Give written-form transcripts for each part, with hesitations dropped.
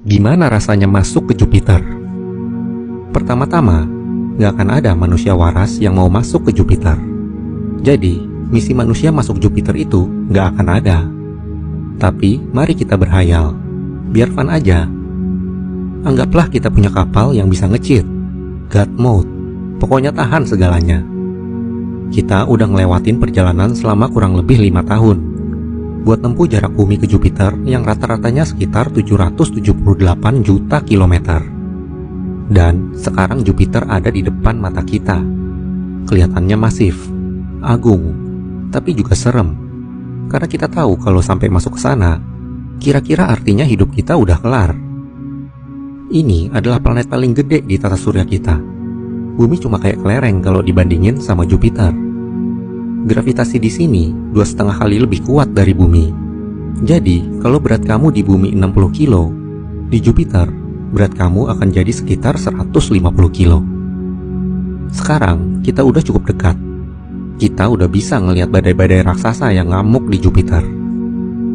Gimana rasanya masuk ke Jupiter? Pertama-tama, nggak akan ada manusia waras yang mau masuk ke Jupiter. Jadi, misi manusia masuk Jupiter itu nggak akan ada. Tapi, mari kita berhayal. Biar fun aja. Anggaplah kita punya kapal yang bisa nge-cheat, God mode, pokoknya tahan segalanya. Kita udah ngelewatin perjalanan selama kurang lebih 5 tahun buat nempuh jarak bumi ke Jupiter yang rata-ratanya sekitar 778 juta kilometer. Dan sekarang Jupiter ada di depan mata kita. Kelihatannya masif, agung, tapi juga serem. Karena kita tahu kalau sampai masuk ke sana, kira-kira artinya hidup kita udah kelar. Ini adalah planet paling gede di tata surya kita. Bumi cuma kayak kelereng kalau dibandingin sama Jupiter. Gravitasi di sini 2,5 kali lebih kuat dari bumi. Jadi, kalau berat kamu di bumi 60 kilo, di Jupiter, berat kamu akan jadi sekitar 150 kilo. Sekarang, kita udah cukup dekat. Kita udah bisa ngelihat badai-badai raksasa yang ngamuk di Jupiter.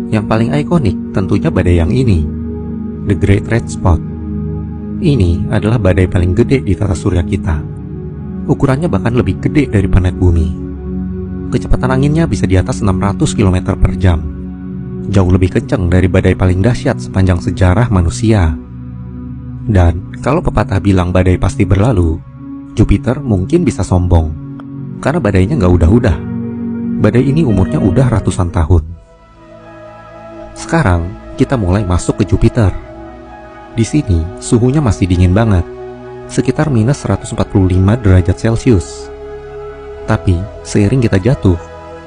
Yang paling ikonik tentunya badai yang ini, The Great Red Spot. Ini adalah badai paling gede di tata surya kita. Ukurannya bahkan lebih gede dari planet bumi. Kecepatan anginnya bisa di atas 600 km per jam. Jauh lebih kencang dari badai paling dahsyat sepanjang sejarah manusia. Dan kalau pepatah bilang badai pasti berlalu, Jupiter mungkin bisa sombong. Karena badainya nggak udah-udah. Badai ini umurnya udah ratusan tahun. Sekarang kita mulai masuk ke Jupiter. Di sini suhunya masih dingin banget, sekitar minus 145 derajat Celcius. Tapi seiring kita jatuh,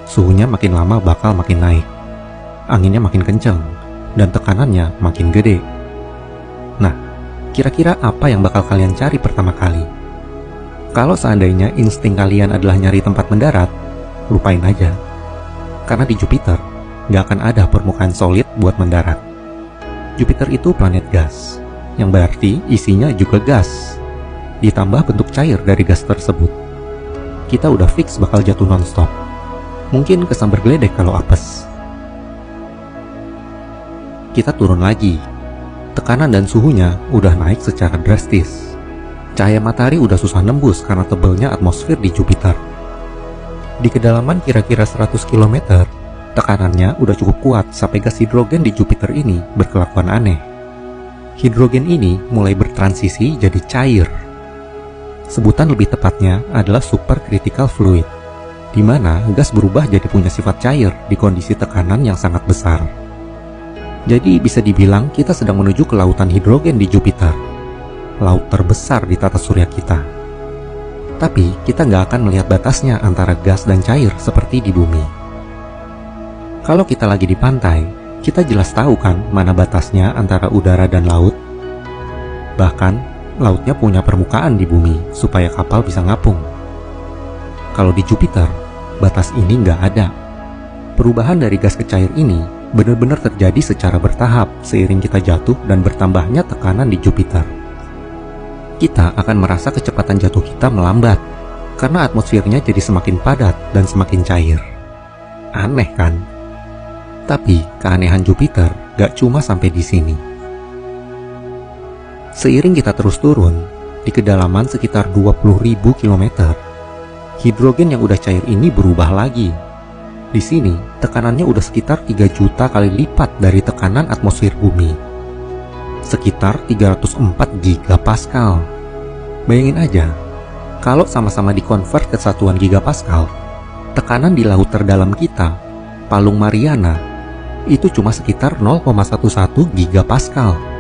suhunya makin lama bakal makin naik. Anginnya makin kencang, dan tekanannya makin gede. Nah, kira-kira apa yang bakal kalian cari pertama kali? Kalau seandainya insting kalian adalah nyari tempat mendarat, lupain aja. Karena di Jupiter, nggak akan ada permukaan solid buat mendarat. Jupiter itu planet gas, yang berarti isinya juga gas, ditambah bentuk cair dari gas tersebut. Kita udah fix bakal jatuh nonstop. Mungkin kesambar geledek kalau apes. Kita turun lagi. Tekanan dan suhunya udah naik secara drastis. Cahaya matahari udah susah nembus karena tebelnya atmosfer di Jupiter. Di kedalaman kira-kira 100 km, tekanannya udah cukup kuat sampai gas hidrogen di Jupiter ini berkelakuan aneh. Hidrogen ini mulai bertransisi jadi cair. Sebutan lebih tepatnya adalah supercritical fluid, di mana gas berubah jadi punya sifat cair di kondisi tekanan yang sangat besar. Jadi bisa dibilang kita sedang menuju ke lautan hidrogen di Jupiter, laut terbesar di tata surya kita. Tapi kita nggak akan melihat batasnya antara gas dan cair seperti di bumi. Kalau kita lagi di pantai, kita jelas tahu kan mana batasnya antara udara dan laut. Bahkan lautnya punya permukaan di bumi supaya kapal bisa ngapung. Kalau di Jupiter, batas ini nggak ada. Perubahan dari gas ke cair ini benar-benar terjadi secara bertahap seiring kita jatuh dan bertambahnya tekanan di Jupiter. Kita akan merasa kecepatan jatuh kita melambat karena atmosfernya jadi semakin padat dan semakin cair. Aneh kan? Tapi keanehan Jupiter gak cuma sampai di sini. Seiring kita terus turun, di kedalaman sekitar 20.000 km, hidrogen yang udah cair ini berubah lagi. Di sini, tekanannya udah sekitar 3 juta kali lipat dari tekanan atmosfer bumi. Sekitar 304 gigapascal. Bayangin aja, kalau sama-sama dikonvert ke satuan gigapascal, tekanan di laut terdalam kita, Palung Mariana, itu cuma sekitar 0,11 gigapascal.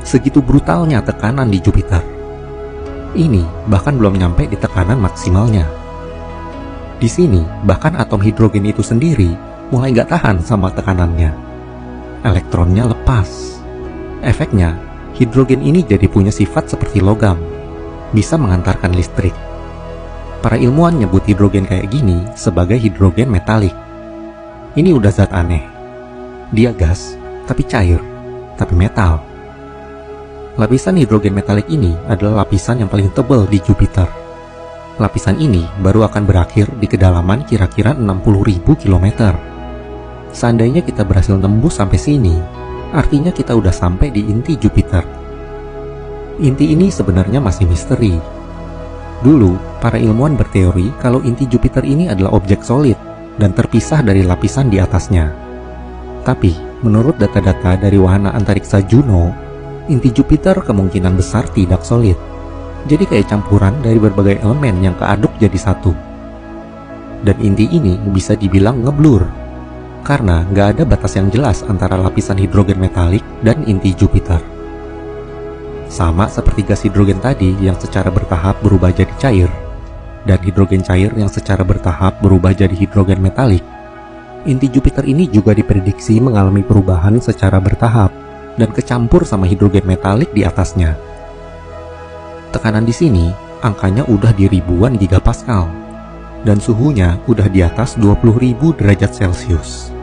Segitu brutalnya tekanan di Jupiter. Ini bahkan belum nyampe di tekanan maksimalnya. Di sini, bahkan atom hidrogen itu sendiri mulai gak tahan sama tekanannya. Elektronnya lepas. Efeknya, hidrogen ini jadi punya sifat seperti logam, bisa mengantarkan listrik. Para ilmuwan nyebut hidrogen kayak gini sebagai hidrogen metalik. Ini udah zat aneh. Dia gas, tapi cair, tapi metal. Lapisan hidrogen metalik ini adalah lapisan yang paling tebal di Jupiter. Lapisan ini baru akan berakhir di kedalaman kira-kira 60.000 km. Seandainya kita berhasil tembus sampai sini, Artinya kita udah sampai di inti Jupiter. Inti ini sebenarnya masih misteri. Dulu, para ilmuwan berteori kalau inti Jupiter ini adalah objek solid dan terpisah dari lapisan di atasnya. Tapi, menurut data-data dari wahana antariksa Juno, inti Jupiter kemungkinan besar tidak solid. Jadi kayak campuran dari berbagai elemen yang keaduk jadi satu. Dan inti ini bisa dibilang ngeblur, karena nggak ada batas yang jelas antara lapisan hidrogen metalik dan inti Jupiter. Sama seperti gas hidrogen tadi yang secara bertahap berubah jadi cair, dan hidrogen cair yang secara bertahap berubah jadi hidrogen metalik. Inti Jupiter ini juga diprediksi mengalami perubahan secara bertahap dan kecampur sama hidrogen metalik di atasnya. Tekanan di sini angkanya udah di ribuan gigapascal dan suhunya udah di atas 20.000 derajat Celcius.